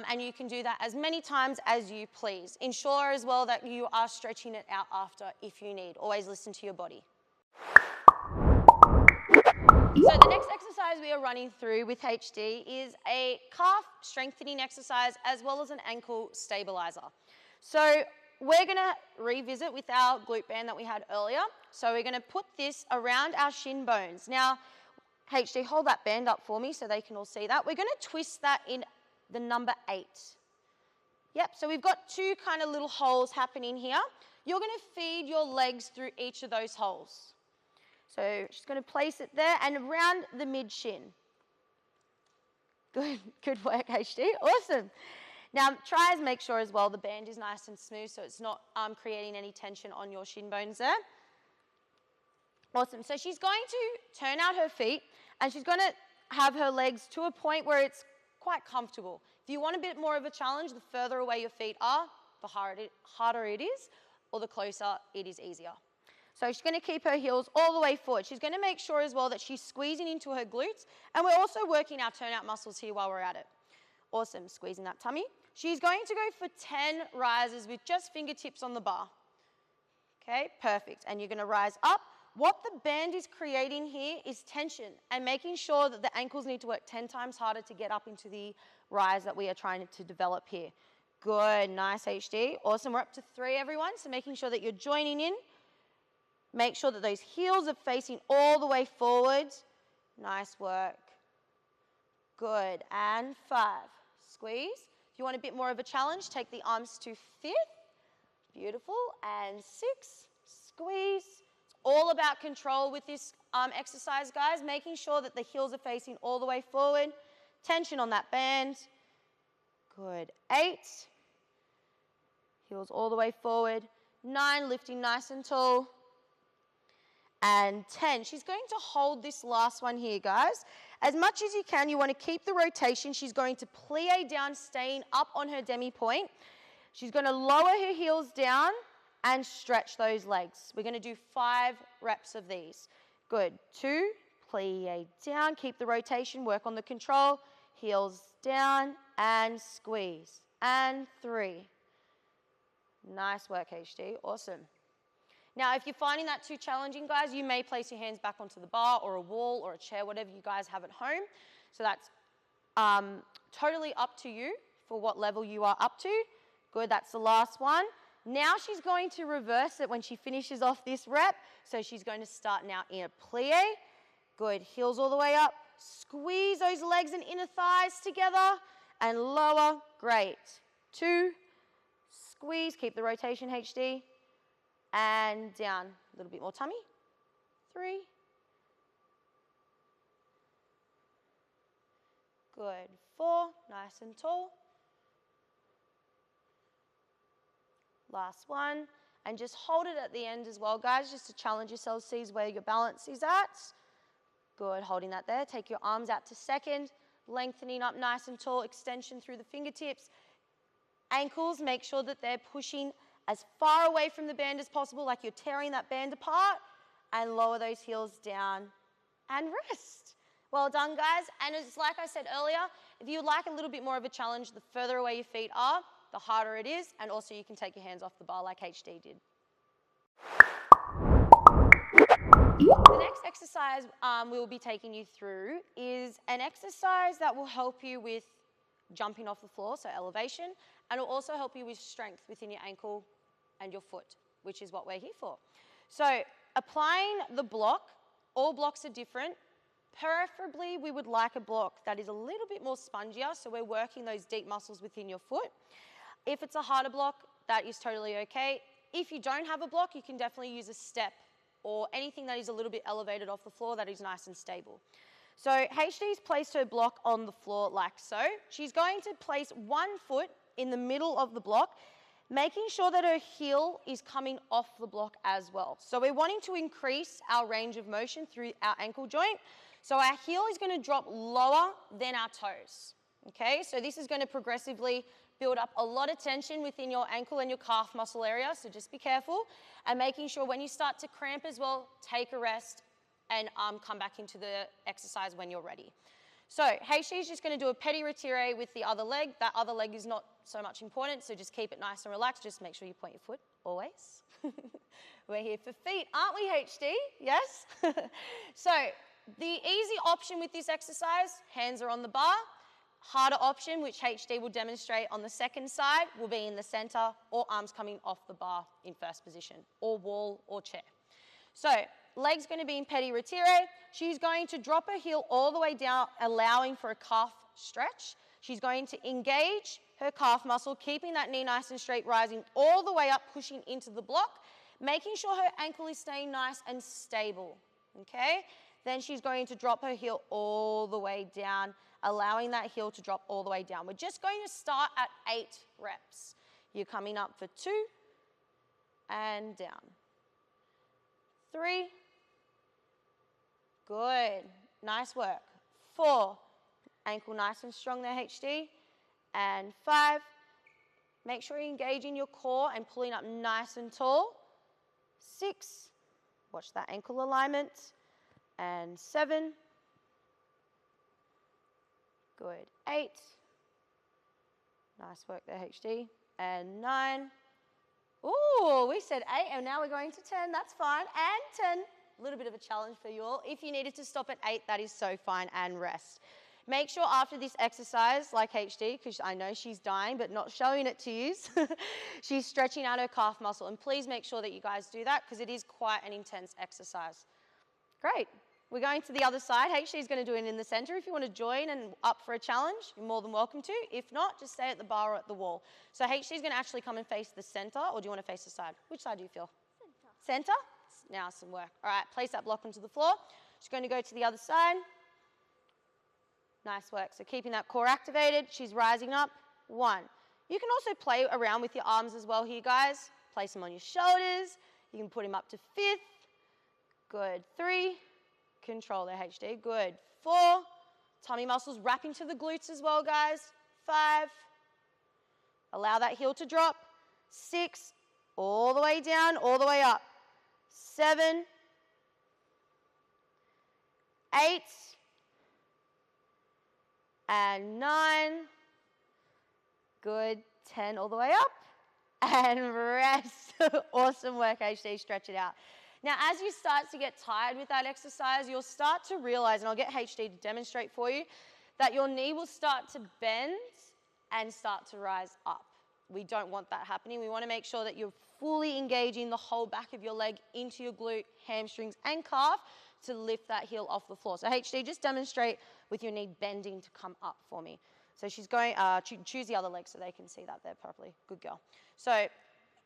and you can do that as many times as you please. Ensure as well that you are stretching it out after if you need. Always listen to your body. So the next exercise we are running through with HD is a calf strengthening exercise as well as an ankle stabilizer. So we're going to revisit with our glute band that we had earlier. So we're going to put this around our shin bones. Now, HD, hold that band up for me so they can all see that. We're going to twist that in the number 8. Yep, so we've got two kind of little holes happening here. You're going to feed your legs through each of those holes. So she's going to place it there and around the mid-shin. Good work, HD. Awesome. Now, try and make sure as well the band is nice and smooth so it's not creating any tension on your shin bones there. Awesome. So she's going to turn out her feet and she's going to have her legs to a point where it's quite comfortable. If you want a bit more of a challenge, the further away your feet are, the harder it is, or the closer it is easier. So she's going to keep her heels all the way forward. She's going to make sure as well that she's squeezing into her glutes, and we're also working our turnout muscles here while we're at it. Awesome, squeezing that tummy. She's going to go for 10 rises with just fingertips on the bar. Okay, perfect. And you're going to rise up. What the band is creating here is tension and making sure that the ankles need to work 10 times harder to get up into the rise that we are trying to develop here. Good, nice HD. Awesome, we're up to 3 everyone, so making sure that you're joining in. Make sure that those heels are facing all the way forward. Nice work. Good, and 5. Squeeze. If you want a bit more of a challenge, take the arms to 5th. Beautiful, and 6. Squeeze. It's all about control with this exercise, guys, making sure that the heels are facing all the way forward. Tension on that band. Good, 8. Heels all the way forward. 9, lifting nice and tall. And 10. She's going to hold this last one here, guys. As much as you can, you want to keep the rotation. She's going to plie down, staying up on her demi point. She's going to lower her heels down and stretch those legs. We're going to do 5 reps of these. Good. 2, plie down, keep the rotation, work on the control. Heels down and squeeze. And 3. Nice work, HD. Awesome. Now, if you're finding that too challenging, guys, you may place your hands back onto the bar or a wall or a chair, whatever you guys have at home. So that's totally up to you for what level you are up to. Good, that's the last one. Now she's going to reverse it when she finishes off this rep. So she's going to start now in a plie. Good, heels all the way up. Squeeze those legs and inner thighs together and lower. Great. 2, squeeze, keep the rotation, HD. And down, a little bit more tummy. 3. Good, 4, nice and tall. Last one, and just hold it at the end as well, guys, just to challenge yourselves, see where your balance is at. Good, holding that there. Take your arms out to second, lengthening up nice and tall, extension through the fingertips. Ankles, make sure that they're pushing as far away from the band as possible, like you're tearing that band apart, and lower those heels down and rest. Well done, guys. And it's like I said earlier, if you would like a little bit more of a challenge, the further away your feet are, the harder it is, and also you can take your hands off the bar like HD did. The next exercise we will be taking you through is an exercise that will help you with jumping off the floor, so elevation, and it will also help you with strength within your ankle and your foot, which is what we're here for. So applying the block, all blocks are different. Preferably, we would like a block that is a little bit more spongier, so we're working those deep muscles within your foot. If it's a harder block, that is totally okay. If you don't have a block, you can definitely use a step or anything that is a little bit elevated off the floor that is nice and stable. So HD's placed her block on the floor like so. She's going to place one foot in the middle of the block, making sure that her heel is coming off the block as well. So we're wanting to increase our range of motion through our ankle joint. So our heel is going to drop lower than our toes. Okay, so this is going to progressively build up a lot of tension within your ankle and your calf muscle area, so just be careful. And making sure when you start to cramp as well, take a rest and come back into the exercise when you're ready. So HT is just going to do a petit retire with the other leg. That other leg is not so much important, so just keep it nice and relaxed. Just make sure you point your foot always. We're here for feet, aren't we, HT? Yes? So the easy option with this exercise, hands are on the bar. Harder option, which HT will demonstrate on the second side, will be in the center or arms coming off the bar in first position, or wall or chair. So leg's going to be in petit retire. She's going to drop her heel all the way down, allowing for a calf stretch. She's going to engage her calf muscle, keeping that knee nice and straight, rising all the way up, pushing into the block, making sure her ankle is staying nice and stable, okay? Then she's going to drop her heel all the way down, allowing that heel to drop all the way down. We're just going to start at 8 reps. You're coming up for 2 and down. 3, good, nice work. 4, ankle nice and strong there, HT. And 5, make sure you're engaging your core and pulling up nice and tall. 6, watch that ankle alignment. And 7, good. 8, nice work there, HT. And 9, ooh, we said 8 and now we're going to 10, that's fine. And 10, a little bit of a challenge for you all. If you needed to stop at 8, that is so fine, and rest. Make sure after this exercise, like HT, because I know she's dying but not showing it to you, she's stretching out her calf muscle. And please make sure that you guys do that because it is quite an intense exercise. Great. We're going to the other side. HT is going to do it in the center. If you want to join and up for a challenge, you're more than welcome to. If not, just stay at the bar or at the wall. So HT is going to actually come and face the center, or do you want to face the side? Which side do you feel? Center. Center? Now some work. All right, place that block onto the floor. She's going to go to the other side. Nice work. So keeping that core activated. She's rising up. 1. You can also play around with your arms as well here, guys. Place them on your shoulders. You can put him up to 5th. Good. 3. Control their HT. Good. 4. Tummy muscles wrapping to the glutes as well, guys. 5. Allow that heel to drop. 6. All the way down, all the way up. 7. 8. And 9. Good. 10 all the way up. And rest. Awesome work, HT. Stretch it out. Now, as you start to get tired with that exercise, you'll start to realize, and I'll get HT to demonstrate for you, that your knee will start to bend and start to rise up. We don't want that happening. We want to make sure that you're fully engaging the whole back of your leg into your glute, hamstrings, and calf to lift that heel off the floor. So HT, just demonstrate with your knee bending to come up for me. So she's going, choose the other leg so they can see that there properly. Good girl. So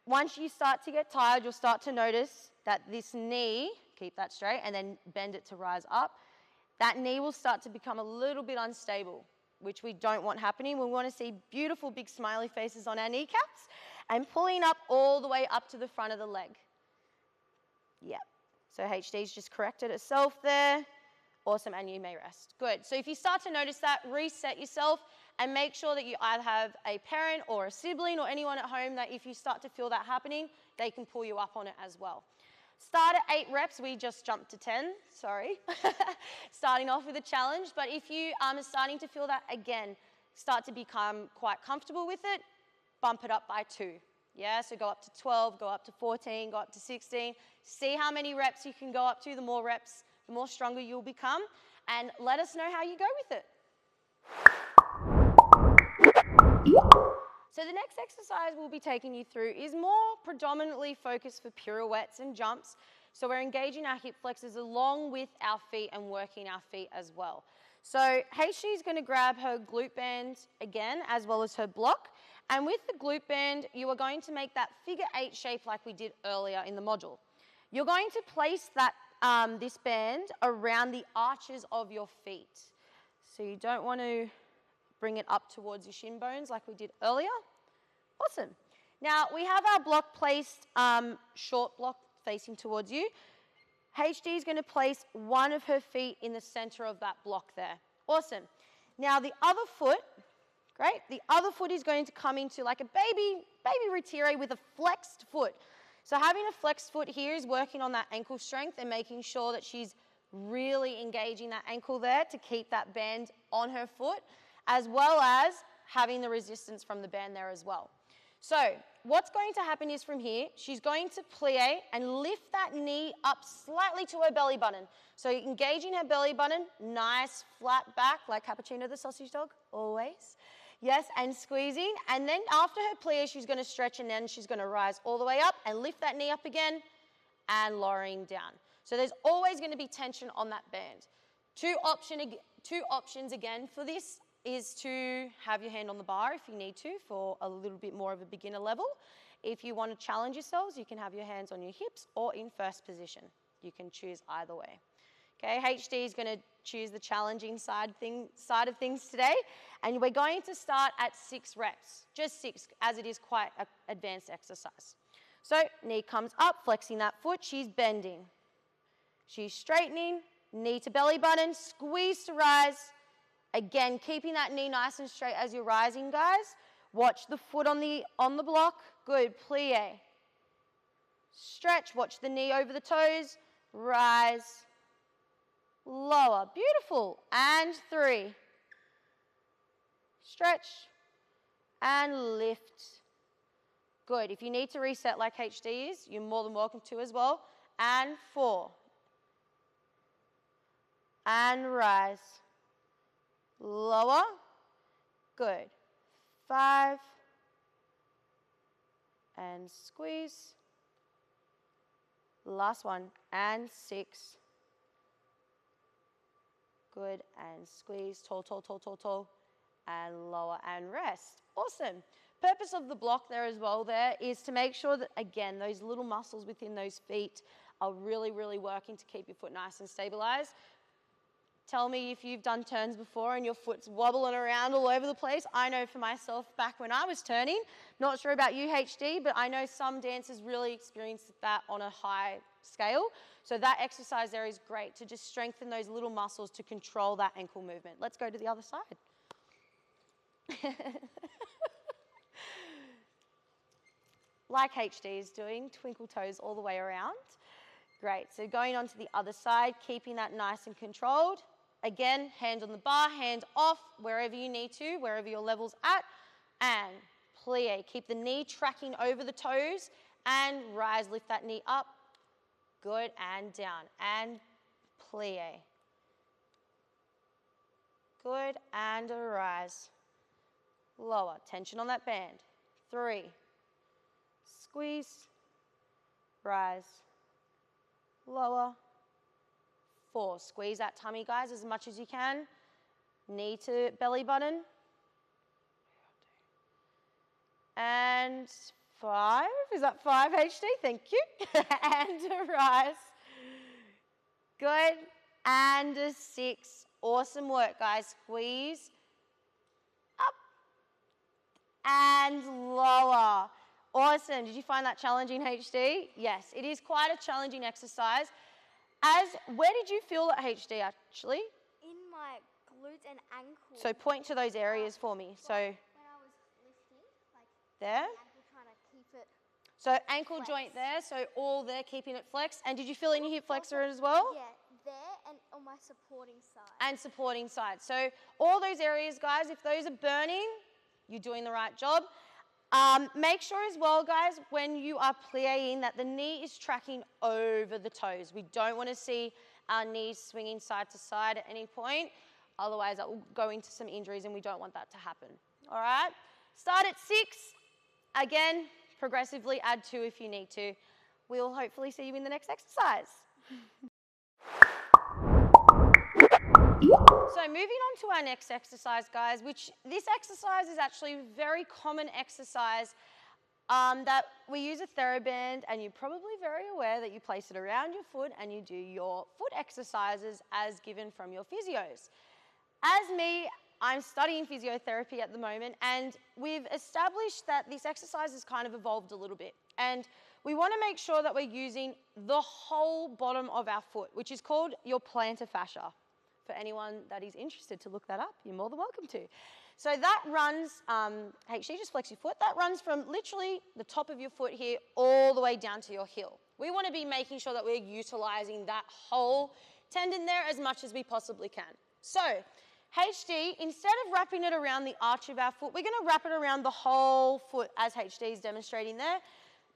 once you start to get tired, you'll start to notice that this knee, keep that straight, and then bend it to rise up. That knee will start to become a little bit unstable, which we don't want happening. We want to see beautiful big smiley faces on our kneecaps and pulling up all the way up to the front of the leg. Yep. So HT's just corrected itself there. Awesome, and you may rest. Good. So if you start to notice that, reset yourself and make sure that you either have a parent or a sibling or anyone at home that if you start to feel that happening, they can pull you up on it as well. Start at 8 reps. We just jumped to 10, sorry. Starting off with a challenge, but if you are starting to feel that again, start to become quite comfortable with it, bump it up by 2. Yeah, so go up to 12, go up to 14, go up to 16. See how many reps you can go up to. The more reps, the more stronger you'll become. And let us know how you go with it. So the next exercise we'll be taking you through is more predominantly focused for pirouettes and jumps. So we're engaging our hip flexors along with our feet and working our feet as well. So HT is going to grab her glute band again, as well as her block. And with the glute band, you are going to make that figure 8 shape like we did earlier in the module. You're going to place that, this band around the arches of your feet. So you don't want to bring it up towards your shin bones like we did earlier. Awesome. Now we have our block placed, short block facing towards you. HT is going to place one of her feet in the center of that block there. Awesome. Now the other foot, great, the other foot is going to come into like a baby retire with a flexed foot. So having a flexed foot here is working on that ankle strength and making sure that she's really engaging that ankle there to keep that band on her foot, as well as having the resistance from the band there as well. So what's going to happen is from here, she's going to plie and lift that knee up slightly to her belly button. So engaging her belly button, nice flat back, like Cappuccino the sausage dog, always. Yes, and squeezing. And then after her plie, she's going to stretch, and then she's going to rise all the way up and lift that knee up again and lowering down. So there's always going to be tension on that band. Two options again for this is to have your hand on the bar if you need to for a little bit more of a beginner level. If you want to challenge yourselves, you can have your hands on your hips or in first position. You can choose either way. Okay, HD is going to choose the challenging side of things today, and we're going to start at 6 reps, just 6, as it is quite an advanced exercise. So knee comes up, flexing that foot, she's bending. She's straightening, knee to belly button, squeeze to rise. Again, keeping that knee nice and straight as you're rising, guys. Watch the foot on the block. Good, plie. Stretch, watch the knee over the toes. Rise. Lower, beautiful. And 3. Stretch and lift. Good. If you need to reset like HD is, you're more than welcome to as well. And 4. And rise. Lower. Good. 5. And squeeze. Last one. And 6. Good. And squeeze. Tall, tall, tall, tall, tall. And lower and rest. Awesome. Purpose of the block there as well there is to make sure that, again, those little muscles within those feet are really, really working to keep your foot nice and stabilized. Tell me if you've done turns before and your foot's wobbling around all over the place. I know for myself back when I was turning, not sure about you HD, but I know some dancers really experienced that on a high scale. So that exercise there is great to just strengthen those little muscles to control that ankle movement. Let's go to the other side. Like HD is doing, twinkle toes all the way around. Great, so going on to the other side, keeping that nice and controlled. Again, hand on the bar, hand off, wherever you need to, wherever your level's at, and plie. Keep the knee tracking over the toes, and rise, lift that knee up. Good, and down, and plie. Good, and a rise. Lower, tension on that band. 3. Squeeze, rise, lower. 4, squeeze that tummy, guys, as much as you can. Knee to belly button. And 5, is that 5 HD? Thank you. And a rise. Good, and a 6. Awesome work, guys. Squeeze, up, and lower. Awesome. Did you find that challenging, HD? Yes, it is quite a challenging exercise. Where did you feel that, HD, actually? In my glutes and ankles. So point to those areas for me. So when I was lifting, like there. the ankle, trying to keep it. So ankle flexed. joint there, so all there, keeping it flexed. And did you feel in your hip flexor as well? Yeah, there and on my supporting side. And supporting side. So all those areas, guys, if those are burning, you're doing the right job. Make sure as well, guys, when you are plieing that the knee is tracking over the toes. We don't want to see our knees swinging side to side at any point. Otherwise, that will go into some injuries, and we don't want that to happen. All right? Start at 6. Again, progressively add 2 if you need to. We'll hopefully see you in the next exercise. So moving on to our next exercise, guys, which this exercise is actually a very common exercise that we use a TheraBand, and you're probably very aware that you place it around your foot and you do your foot exercises as given from your physios. As me, I'm studying physiotherapy at the moment, and we've established that this exercise has kind of evolved a little bit. And we want to make sure that we're using the whole bottom of our foot, which is called your plantar fascia. For anyone that is interested to look that up, you're more than welcome to. So that runs, HD, just flex your foot, that runs from literally the top of your foot here all the way down to your heel. We want to be making sure that we're utilizing that whole tendon there as much as we possibly can. So, HD, instead of wrapping it around the arch of our foot, we're going to wrap it around the whole foot as HD is demonstrating there.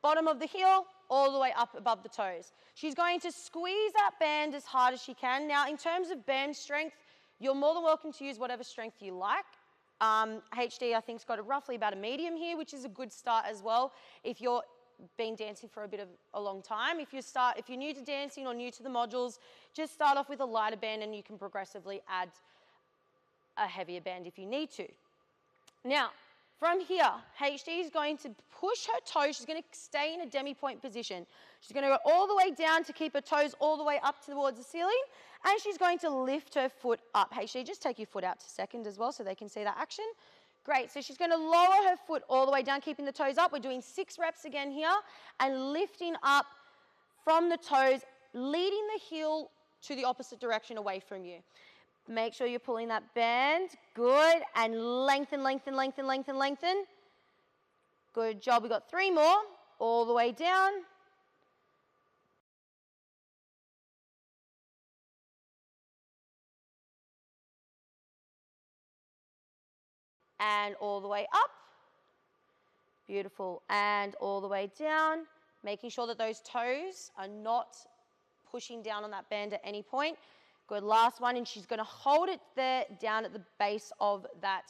Bottom of the heel, all the way up above the toes. She's going to squeeze that band as hard as she can. Now, in terms of band strength, you're more than welcome to use whatever strength you like. HD, I think, has got roughly about a medium here, which is a good start as well if you're been dancing for a long time. If you're new to dancing or new to the modules, just start off with a lighter band and you can progressively add a heavier band if you need to. Now, from here, HD is going to push her toes. She's going to stay in a demi-point position. She's going to go all the way down to keep her toes all the way up towards the ceiling, and she's going to lift her foot up. HD, just take your foot out to second as well so they can see that action. Great, so she's going to lower her foot all the way down, keeping the toes up. We're doing 6 reps again here, and lifting up from the toes, leading the heel to the opposite direction away from you. Make sure you're pulling that band. Good, and lengthen, lengthen, lengthen, lengthen, lengthen. Good job, we've got 3 more. All the way down. And all the way up. Beautiful. And all the way down. Making sure that those toes are not pushing down on that band at any point. Good, last one, and she's going to hold it there down at the base of that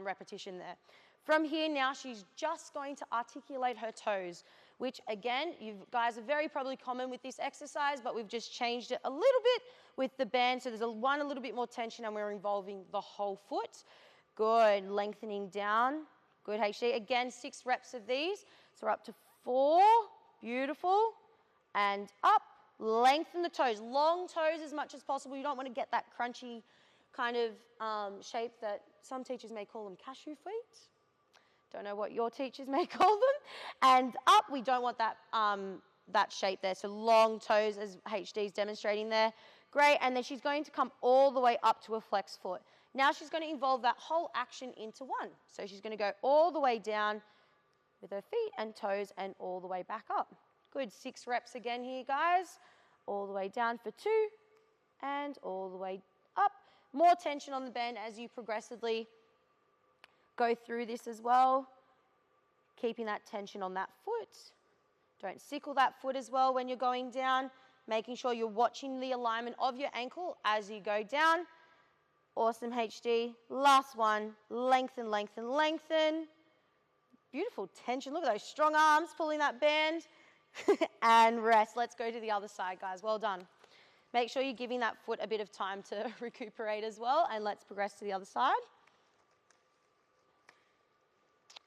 repetition there. From here now, she's just going to articulate her toes, which again, you guys are very probably common with this exercise, but we've just changed it a little bit with the band, so there's a little bit more tension and we're involving the whole foot. Good, lengthening down. Good, HD. Again, 6 reps of these. So we're up to 4. Beautiful. And up. Lengthen the toes. Long toes as much as possible. You don't want to get that crunchy kind of shape that some teachers may call them cashew feet. Don't know what your teachers may call them. And up, we don't want that, that shape there. So long toes as HD is demonstrating there. Great. And then she's going to come all the way up to a flex foot. Now she's going to involve that whole action into one. So she's going to go all the way down with her feet and toes and all the way back up. Good, 6 reps again here, guys. All the way down for 2 and all the way up. More tension on the band as you progressively go through this as well. Keeping that tension on that foot. Don't sickle that foot as well when you're going down. Making sure you're watching the alignment of your ankle as you go down. Awesome, HD. Last one. Lengthen, lengthen, lengthen. Beautiful tension. Look at those strong arms pulling that band. And rest. Let's go to the other side, guys. Well done. Make sure you're giving that foot a bit of time to recuperate as well. And let's progress to the other side.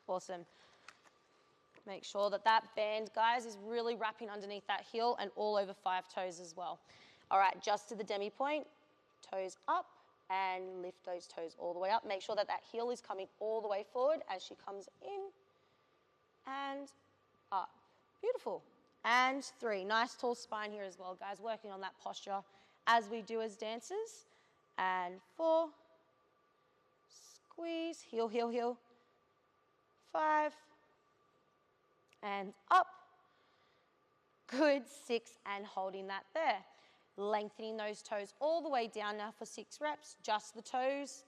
Awesome. Make sure that that band, guys, is really wrapping underneath that heel and all over 5 toes as well. All right, just to the demi point. Toes up and lift those toes all the way up. Make sure that that heel is coming all the way forward as she comes in and up. Beautiful. And 3. Nice tall spine here as well, guys. Working on that posture as we do as dancers. And 4. Squeeze. Heel, heel, heel. 5. And up. Good. 6. And holding that there. Lengthening those toes all the way down now for 6 reps. Just the toes.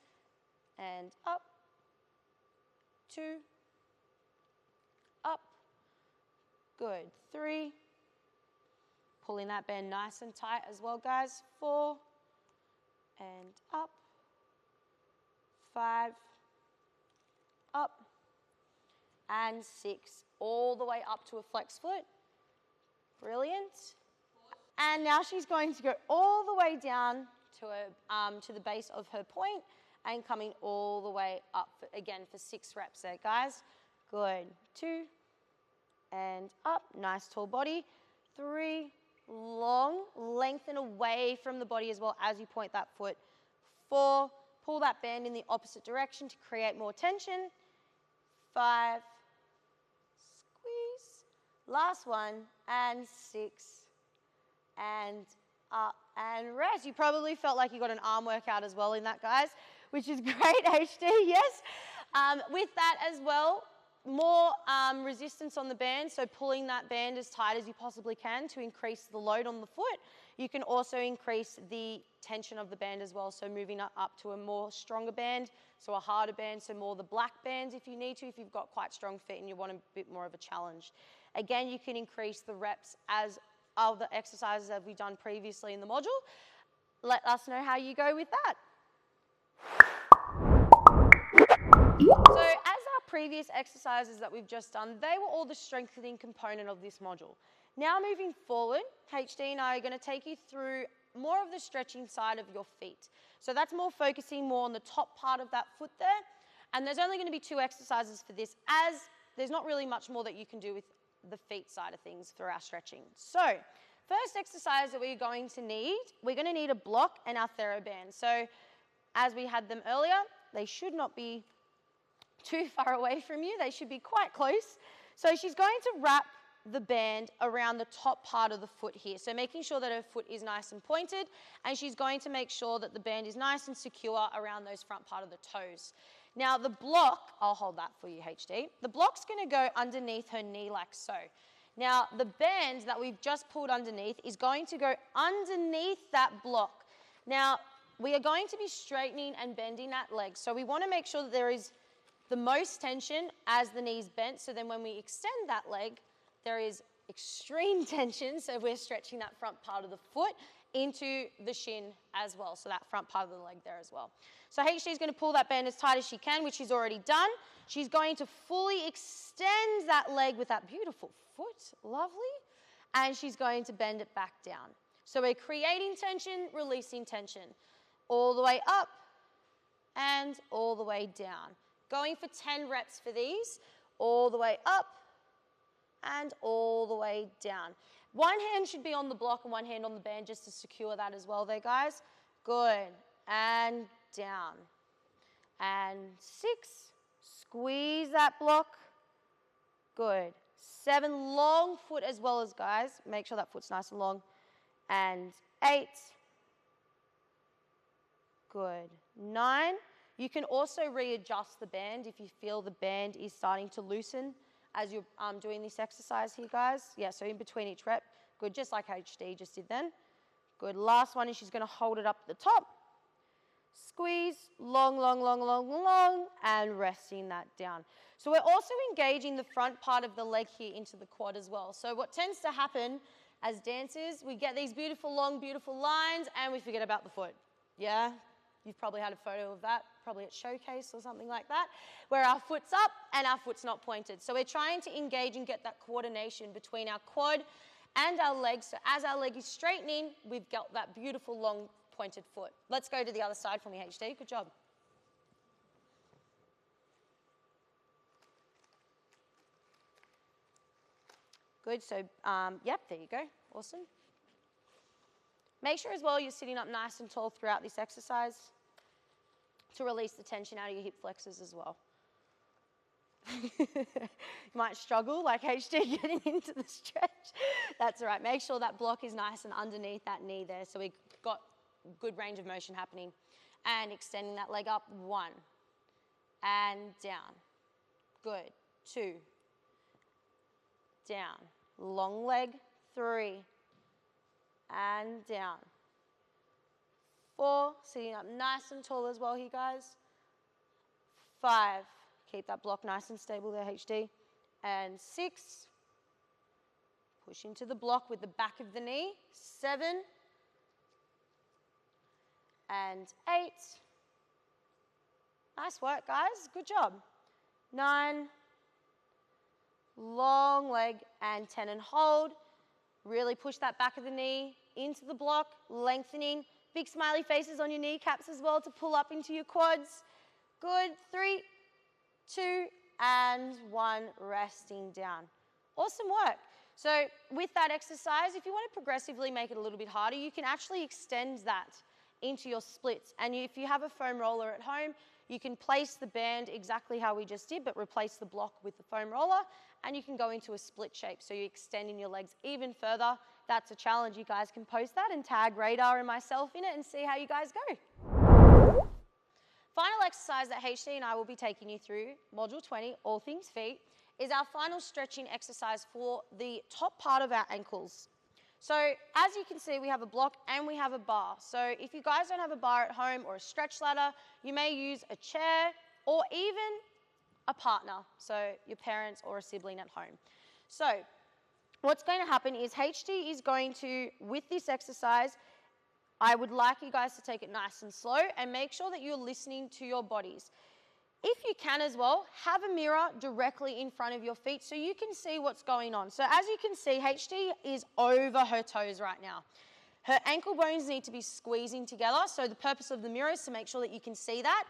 And up. 2. Up. Good. 3. Pulling that band nice and tight as well, guys. 4. And up. 5. Up. And 6. All the way up to a flex foot. Brilliant. And now she's going to go all the way down to the base of her point and coming all the way up again for 6 reps there, guys. Good. 2. And up, nice tall body. 3, long, lengthen away from the body as well as you point that foot. 4, pull that band in the opposite direction to create more tension. 5, squeeze. Last one, and 6, and up, and rest. You probably felt like you got an arm workout as well in that, guys, which is great, HD, yes. With that as well, more resistance on the band, so pulling that band as tight as you possibly can to increase the load on the foot. You can also increase the tension of the band as well, so moving up to a more stronger band, so a harder band, so more the black bands if you need to, if you've got quite strong feet and you want a bit more of a challenge. Again, you can increase the reps as other exercises that we've done previously in the module. Let us know how you go with that. So as our previous exercises that we've just done, they were all the strengthening component of this module. Now moving forward, HD and I are going to take you through more of the stretching side of your feet. So that's more focusing more on the top part of that foot there. And there's only going to be 2 exercises for this, as there's not really much more that you can do with the feet side of things for our stretching. So first exercise that we're going to need a block and our TheraBand. So as we had them earlier, they should not be too far away from you. They should be quite close. So she's going to wrap the band around the top part of the foot here. So making sure that her foot is nice and pointed, and she's going to make sure that the band is nice and secure around those front part of the toes. Now the block, I'll hold that for you, HD. The block's going to go underneath her knee like so. Now the band that we've just pulled underneath is going to go underneath that block. Now we are going to be straightening and bending that leg. So we want to make sure that there is the most tension as the knee's bent, so then when we extend that leg, there is extreme tension, so we're stretching that front part of the foot into the shin as well, so that front part of the leg there as well. So HD is going to pull that band as tight as she can, which she's already done. She's going to fully extend that leg with that beautiful foot, lovely, and she's going to bend it back down. So we're creating tension, releasing tension, all the way up and all the way down. Going for 10 reps for these, all the way up and all the way down. One hand should be on the block and one hand on the band just to secure that as well there, guys. Good. And down. And 6. Squeeze that block. Good. 7. Long foot as well as, guys. Make sure that foot's nice and long. And 8. Good. 9. You can also readjust the band if you feel the band is starting to loosen as you're doing this exercise here, guys. Yeah, so in between each rep. Good, just like HD just did then. Good, last one is she's going to hold it up at the top. Squeeze, long, long, long, long, long, and resting that down. So we're also engaging the front part of the leg here into the quad as well. So what tends to happen as dancers, we get these beautiful, long, beautiful lines, and we forget about the foot. Yeah? You've probably had a photo of that, probably at Showcase or something like that, where our foot's up and our foot's not pointed. So we're trying to engage and get that coordination between our quad and our legs. So as our leg is straightening, we've got that beautiful long pointed foot. Let's go to the other side for me, HD. Good job. Good, so yep, there you go. Awesome. Make sure as well you're sitting up nice and tall throughout this exercise to release the tension out of your hip flexors as well. You might struggle like HD getting into the stretch. That's all right. Make sure that block is nice and underneath that knee there so we've got good range of motion happening. And extending that leg up, 1. And down. Good. 2. Down. Long leg, 3. And down. 4, sitting up nice and tall as well here, guys. 5, keep that block nice and stable there, HD. And 6, push into the block with the back of the knee. 7, and 8. Nice work, guys. Good job. 9, long leg, and 10, and hold. Really push that back of the knee into the block, lengthening. Big smiley faces on your kneecaps as well to pull up into your quads. Good. 3, 2, and 1, resting down. Awesome work. So with that exercise, if you want to progressively make it a little bit harder, you can actually extend that into your splits. And if you have a foam roller at home, you can place the band exactly how we just did, but replace the block with the foam roller, and you can go into a split shape. So you're extending your legs even further. That's a challenge. You guys can post that and tag Radar and myself in it and see how you guys go. Final exercise that HD and I will be taking you through, Module 20, All Things Feet, is our final stretching exercise for the top part of our ankles. So as you can see, we have a block and we have a bar. So if you guys don't have a bar at home or a stretch ladder, you may use a chair or even a partner, so your parents or a sibling at home. So what's going to happen is HD is going to, with this exercise, I would like you guys to take it nice and slow and make sure that you're listening to your bodies. If you can as well, have a mirror directly in front of your feet so you can see what's going on. So as you can see, HD is over her toes right now. Her ankle bones need to be squeezing together, so the purpose of the mirror is to make sure that you can see that.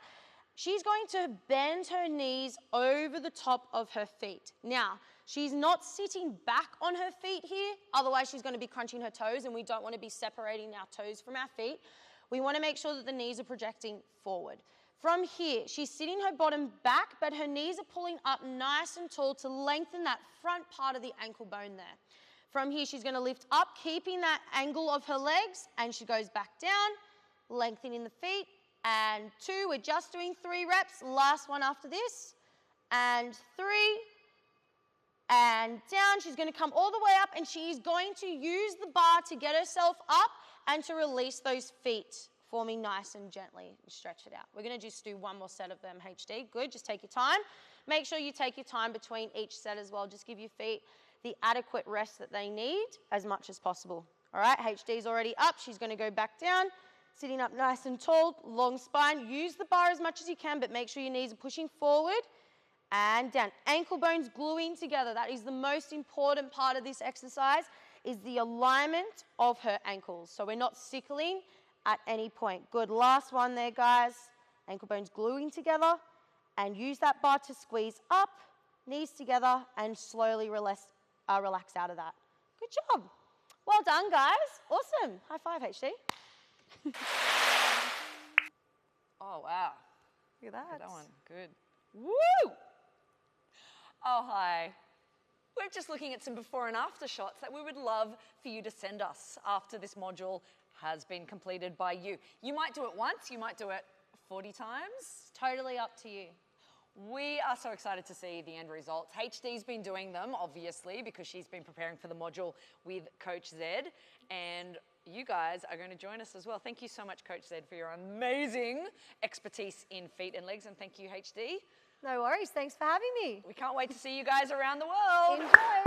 She's going to bend her knees over the top of her feet. Now, she's not sitting back on her feet here, otherwise she's going to be crunching her toes, and we don't want to be separating our toes from our feet. We want to make sure that the knees are projecting forward. From here, she's sitting her bottom back, but her knees are pulling up nice and tall to lengthen that front part of the ankle bone there. From here, she's going to lift up, keeping that angle of her legs, and she goes back down, lengthening the feet, and 2, we're just doing 3 reps, last one after this, and 3, and down. She's going to come all the way up, and she's going to use the bar to get herself up and to release those feet, forming nice and gently, and stretch it out. We're going to just do one more set of them, HD. Good, just take your time. Make sure you take your time between each set as well. Just give your feet the adequate rest that they need as much as possible. All right, HD's already up. She's going to go back down, sitting up nice and tall, long spine. Use the bar as much as you can, but make sure your knees are pushing forward and down. Ankle bones gluing together. That is the most important part of this exercise, is the alignment of her ankles. So we're not sickling at any point. Good, last one there, guys. Ankle bones gluing together, and use that bar to squeeze up, knees together, and slowly relax out of that. Good job. Well done, guys. Awesome. High five, HD. Oh, wow. Look at that. Look at that one. Good. Woo! Oh, hi. We're just looking at some before and after shots that we would love for you to send us after this module has been completed by you. You might do it once, you might do it 40 times. Totally up to you. We are so excited to see the end results. HD's been doing them, obviously, because she's been preparing for the module with Coach Zed, and you guys are going to join us as well. Thank you so much, Coach Zed, for your amazing expertise in feet and legs, and thank you, HD. No worries. Thanks for having me. We can't wait to see you guys around the world. Enjoy.